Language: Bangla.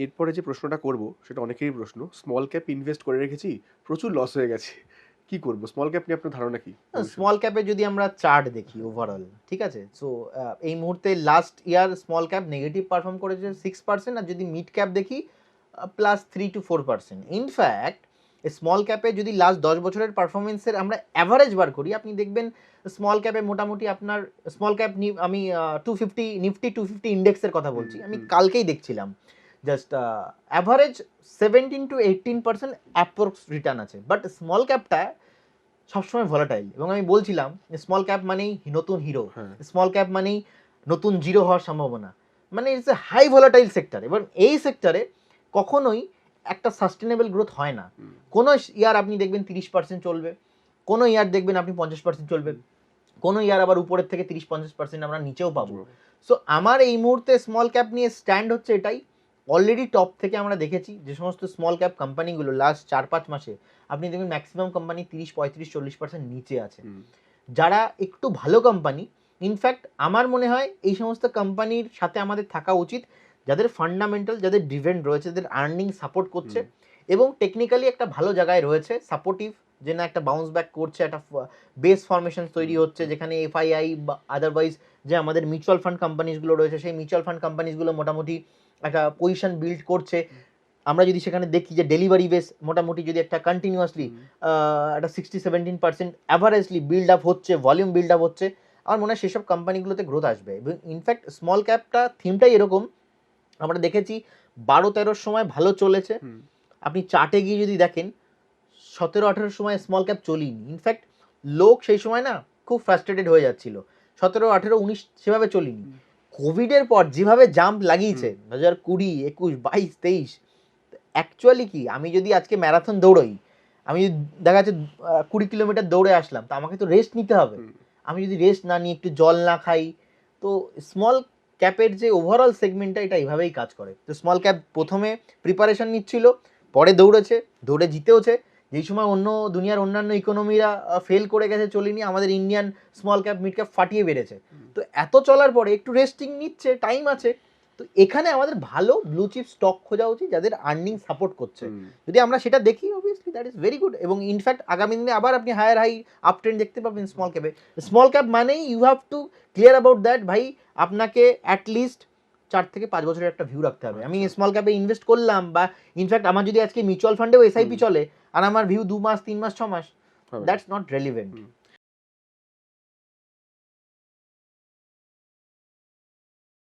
এরপরে যে প্রশ্নটা করব সেটা অনেকেরই প্রশ্ন। স্মল ক্যাপ ইনভেস্ট করে রেখেছি, প্রচুর লস হয়ে গেছে। কি করব? স্মল ক্যাপ নিয়ে আপনার ধারণা কি ভবিষ্যতে? স্মল ক্যাপে যদি আমরা চার্ট দেখি ওভারঅল, ঠিক আছে, সো এই মুহূর্তে last year small cap negative perform করেছে 6%, আর যদি মিড ক্যাপ দেখি +3 to 4%। ইনফ্যাক্ট স্মল ক্যাপে যদি লাস্ট 10 বছরের পারফরমেন্সের আমরা অ্যাভারেজ বার করি, আপনি দেখবেন স্মল ক্যাপে মোটামুটি আপনার স্মল ক্যাপ, আমি 250 নিফটি 250 ইন্ডেক্সের কথা বলছি, আমি কালকেই দেখছিলাম, just average 17 to 18% approx return আছে। বাট স্মল ক্যাপটা সবসময় ভলাটাইল, এবং আমি বলছিলাম স্মল ক্যাপ মানেই নতুন হিরো, স্মল ক্যাপ মানেই নতুন জিরো হওয়ার সম্ভাবনা, মানে it's a high volatile sector. এবং এই সেক্টরে কখনোই একটা সাস্টেনেবল গ্রোথ হয় না। কোনো ইয়ার আপনি দেখবেন 30% চলবে, কোনো ইয়ার দেখবেন আপনি 50% চলবে, কোনো ইয়ার আবার উপরের থেকে 30-50% আমরা নিচেও পাবো। সো আমার এই মুহূর্তে স্মল ক্যাপ নিয়ে স্ট্যান্ড হচ্ছে এটাই। অলরেডি টপ থেকে আমরা দেখেছি যে সমস্ত স্মল ক্যাপ কোম্পানিগুলো লাস্ট 4-5 মাসে আপনি দেখবেন ম্যাক্সিমাম কোম্পানি 30-35-40% নিচে আছে। যারা একটু ভালো কোম্পানি, ইনফ্যাক্ট আমার মনে হয় এই সমস্ত কোম্পানির সাথে আমাদের থাকা উচিত যাদের ফান্ডামেন্টাল, যাদের ডিভিডেন্ড রয়েছে, যাদের আর্নিং সাপোর্ট করছে এবং টেকনিক্যালি একটা ভালো জায়গায় রয়েছে, সাপোর্টিভ, যে না একটা বাউন্স ব্যাক করছে, একটা বেস ফরমেশন তৈরি হচ্ছে, যেখানে এফআইআই বা আদারওয়াইজ যে আমাদের মিউচুয়াল ফান্ড কোম্পানিজগুলো রয়েছে, সেই মিউচুয়াল ফান্ড কোম্পানিজগুলো মোটামুটি একটা পজিশন বিল্ড করছে। আমরা যদি সেখানে দেখি যে ডেলিভারি বেস মোটামুটি যদি একটা কন্টিনিউয়াসলি একটা 60-17% অ্যাভারেজলি বিল্ড আপ হচ্ছে, ভলিউম বিল্ড আপ হচ্ছে, আমার মনে হয় সেসব কোম্পানিগুলোতে গ্রোথ আসবে। এবং ইনফ্যাক্ট স্মল ক্যাপটা থিমটাই এরকম, আমরা দেখেছি 12-13 সময় ভালো চলেছে, আপনি চার্টে গিয়ে যদি দেখেন 17-18 সময় স্মল ক্যাপ চলিনি। ইনফ্যাক্ট লোক সেই সময় না খুব ফ্রাস্ট্রেটেড হয়ে যাচ্ছিল, 17-18-19 সেভাবে চলিনি। কোভিডের পর যেভাবে জাম্প লাগিয়েছে 2020, 21, 22, 23, অ্যাকচুয়ালি কি, আমি যদি আজকে ম্যারাথন দৌড়ই, আমি দেখা যাচ্ছে 20 কিলোমিটার দৌড়ে আসলাম, তো আমাকে তো রেস্ট নিতে হবে। আমি যদি রেস্ট না নিই, একটু জল না খাই, তো স্মল ক্যাপের যে ওভারঅল সেগমেন্টটা এটা এইভাবেই কাজ করে। তো স্মল ক্যাপ প্রথমে প্রিপারেশন নিচ্ছিল, পরে দৌড়েছে, দৌড়ে জিতেওছে। যেই সময় অন্য দুনিয়ার অন্যান্য ইকোনমিরা ফেল করে গেছে, চলিনি, আমাদের Indian small cap mid cap ফাটিয়ে বেড়েছে। তো এত চলার পরে একটু রেস্টিং নিচ্ছে, টাইম আছে, তো এখানে আমাদের ভালো ব্লু চিপ স্টক খোঁজা উচিত যাদের আর্নিং সাপোর্ট করছে। যদি আমরা সেটা দেখি, obviously that is very good. এবং ইনফ্যাক্ট আগামী দিনে আবার আপনি হায়ার হাই আপ ট্রেন্ড দেখতে পাবেন স্মল ক্যাপে। স্মল ক্যাপ মানেই you have to clear about that, ভাই আপনাকে অ্যাটলিস্ট 4 থেকে 5 বছরের একটা ভিউ রাখতে হবে। আমি স্মল ক্যাপে ইনভেস্ট করলাম, বা ইনফ্যাক্ট আমার যদি আজকে মিউচুয়াল ফান্ডেও এসআইপি চলে আর আমার ভিউ 2 মাস, 3 মাস, 6 মাস, দ্যাটস নট রেলিভেন্ট।